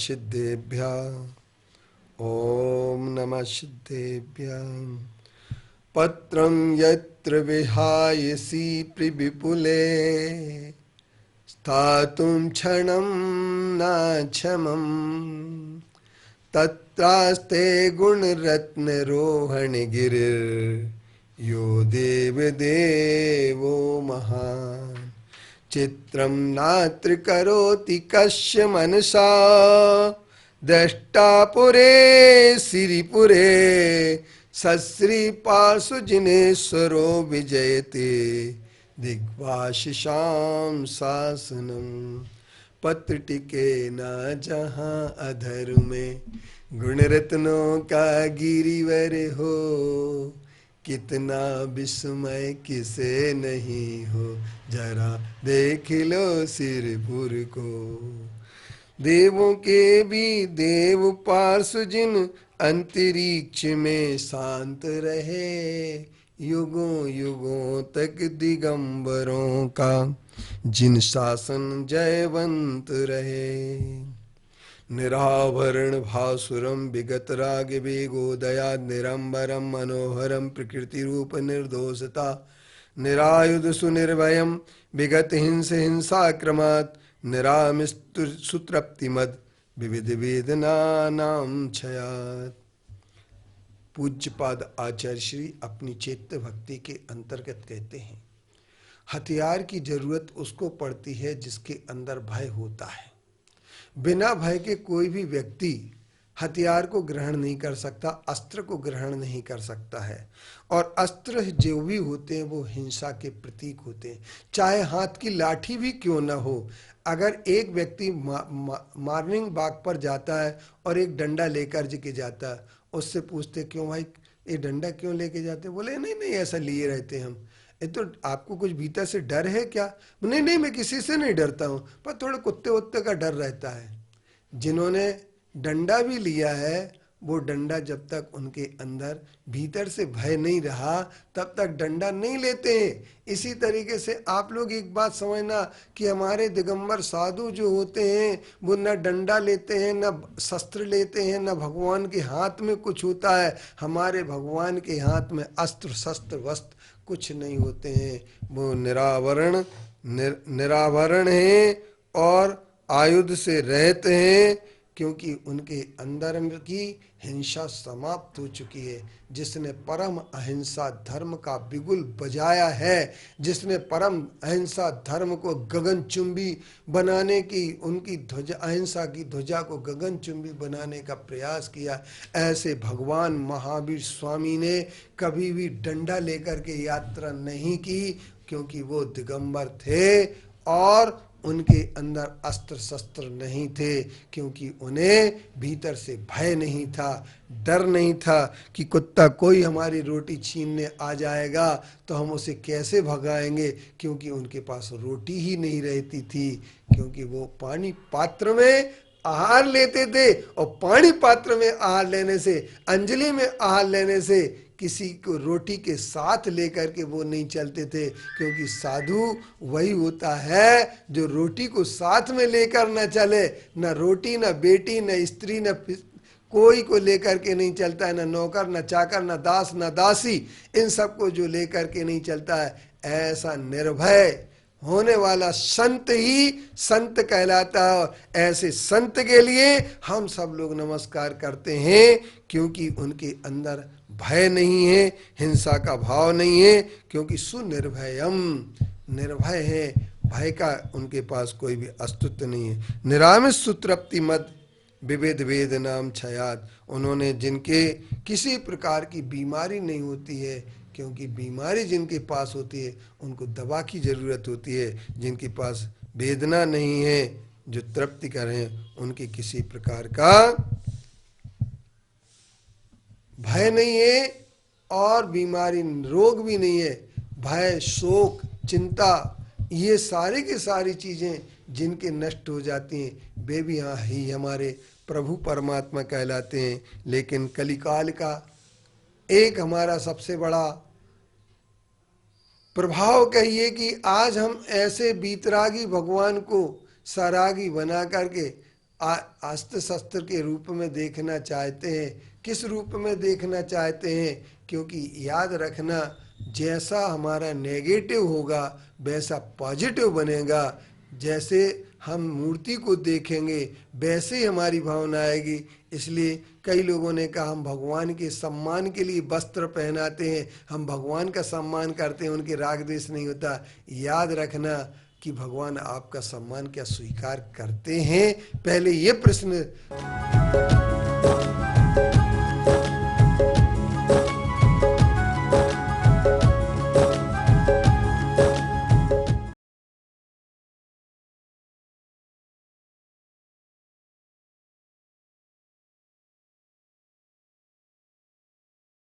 सिद्धेभ्यः। ओम नमः सिद्धेभ्यः। पत्रं यत्र विहायसि विपुले स्थातुं क्षणं नाक्षमम् तत्रास्ते गुणरत्नरोहणगिरिर्यो देवदेवो महान्। चित्रं नात्र करोति कस्य मनसा द्रष्टा पुरे सिरिपुरे सश्रीपार्श्वजिनेश्वरो विजयते दिग्वाशिषां शासनम। पत्र टिके न जहाँ अधर में गुणरत्नों का गिरिवर हो, कितना विस्मय किसे नहीं हो, जरा देख लो सिरपुर को। देवों के भी देव पार्श्व जिन अंतरिक्ष में शांत रहे, युगों युगों तक दिगंबरों का जिन शासन जयवंत रहे। निराभरण भासुरम विगत राग वेगोदया निरंबरम मनोहरम प्रकृति रूप निर्दोषता निरायुध सुनिर्भयम विगत हिंसाक्रमात् निरामिस्तु सुतृप्तिमद विविध वेदना नाम क्षयात्। पूज्यपाद आचार्य श्री अपनी चैत्य भक्ति के अंतर्गत कहते हैं, हथियार की जरूरत उसको पड़ती है जिसके अंदर भय होता है। बिना भय के कोई भी व्यक्ति हथियार को ग्रहण नहीं कर सकता, अस्त्र को ग्रहण नहीं कर सकता है। और अस्त्र जो भी होते हैं वो हिंसा के प्रतीक होते हैं, चाहे हाथ की लाठी भी क्यों ना हो। अगर एक व्यक्ति मॉर्निंग वॉक पर जाता है और एक डंडा लेकर के जाता है, उससे पूछते क्यों भाई ये डंडा क्यों लेके जाते, बोले नहीं नहीं ऐसा लिए रहते हम। ये तो आपको कुछ भीतर से डर है क्या? नहीं नहीं मैं किसी से नहीं डरता हूँ, पर थोड़ा कुत्ते वत्ते का डर रहता है। जिन्होंने डंडा भी लिया है वो डंडा जब तक उनके अंदर भीतर से भय नहीं रहा तब तक डंडा नहीं लेते हैं। इसी तरीके से आप लोग एक बात समझना कि हमारे दिगंबर साधु जो होते हैं वो न डंडा लेते हैं, न शस्त्र लेते हैं, न भगवान के हाथ में कुछ होता है। हमारे भगवान के हाथ में अस्त्र शस्त्र वस्त्र कुछ नहीं होते हैं। वो निरावरण हैं और आयुध से रहते हैं, क्योंकि उनके अंदर की हिंसा समाप्त हो चुकी है। जिसने परम अहिंसा धर्म का बिगुल बजाया है, जिसने परम अहिंसा धर्म को गगनचुंबी बनाने की, उनकी ध्वजा अहिंसा की ध्वजा को गगनचुंबी बनाने का प्रयास किया, ऐसे भगवान महावीर स्वामी ने कभी भी डंडा लेकर के यात्रा नहीं की, क्योंकि वो दिगंबर थे और उनके अंदर अस्त्र शस्त्र नहीं थे, क्योंकि उन्हें भीतर से भय नहीं था, डर नहीं था कि कुत्ता कोई हमारी रोटी छीनने आ जाएगा तो हम उसे कैसे भगाएंगे, क्योंकि उनके पास रोटी ही नहीं रहती थी। क्योंकि वो पानी पात्र में आहार लेते थे और पानी पात्र में आहार लेने से, अंजलि में आहार लेने से किसी को रोटी के साथ लेकर के वो नहीं चलते थे। क्योंकि साधु वही होता है जो रोटी को साथ में लेकर न चले, न रोटी न बेटी न स्त्री न कोई को लेकर के नहीं चलता है, न नौकर न चाकर न दास न दासी, इन सबको जो लेकर के नहीं चलता है, ऐसा निर्भय होने वाला संत ही संत कहलाता है। और ऐसे संत के लिए हम सब लोग नमस्कार करते हैं, क्योंकि उनके अंदर भय नहीं है, हिंसा का भाव नहीं है, क्योंकि सुनिर्भयम निर्भय है, भय का उनके पास कोई भी अस्तित्व नहीं है। निरामिष सुतृप्ति मद विविध वेद नाम क्षयात, उन्होंने जिनके किसी प्रकार की बीमारी नहीं होती है, क्योंकि बीमारी जिनके पास होती है उनको दवा की ज़रूरत होती है। जिनके पास वेदना नहीं है, जो तृप्ति करें, उनके किसी प्रकार का भय नहीं है और बीमारी रोग भी नहीं है। भय शोक चिंता ये सारी की सारी चीज़ें जिनके नष्ट हो जाती हैं, वे भी यहाँ ही हमारे प्रभु परमात्मा कहलाते हैं। लेकिन कलिकाल का एक हमारा सबसे बड़ा प्रभाव कहिए कि आज हम ऐसे बीतरागी भगवान को सरागी बना करके अस्त्र शस्त्र के रूप में देखना चाहते हैं। किस रूप में देखना चाहते हैं? क्योंकि याद रखना, जैसा हमारा नेगेटिव होगा वैसा पॉजिटिव बनेगा। जैसे हम मूर्ति को देखेंगे वैसे ही हमारी भावना आएगी। इसलिए कई लोगों ने कहा हम भगवान के सम्मान के लिए वस्त्र पहनाते हैं, हम भगवान का सम्मान करते हैं, उनके राग द्वेष नहीं होता। याद रखना कि भगवान आपका सम्मान क्या स्वीकार करते हैं? पहले ये प्रश्न